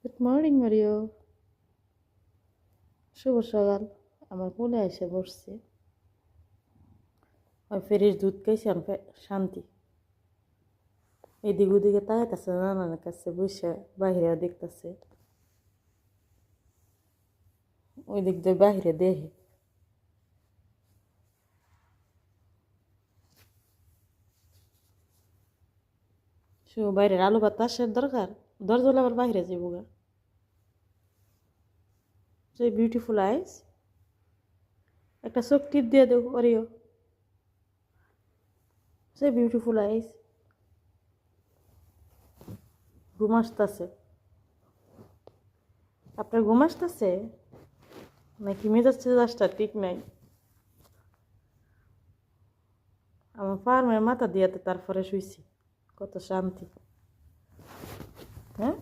Good morning Mario. শুভ সকাল। আমার কোলে এসে বসছে, ওই ফ্রেশ দুধ খাইছে, আমি শান্তি। এদিক ওদিকে তাকাইতেছে, নানার কাছে বসে বাহিরে দেখতেছে, ওই দিক দিয়ে বাহিরে দেখে। শুভ বাইরের আলো বাতাসের দরকার, দরজা আবার বাহিরে যাবো গা। সেই বিউটিফুল আইস, একটা চোখ টিপ দিয়ে দেবো অরিও। সেই বিউটিফুল আইস ঘুম আসতেছে। আপনার ঘুম আসতেছে নাকি মেজাজ টেজাজটা ঠিক নাই? আমার ফার্মের মাথা দিয়াতে তারপরে শুইছি, কত শান্তি। হ্যাঁ।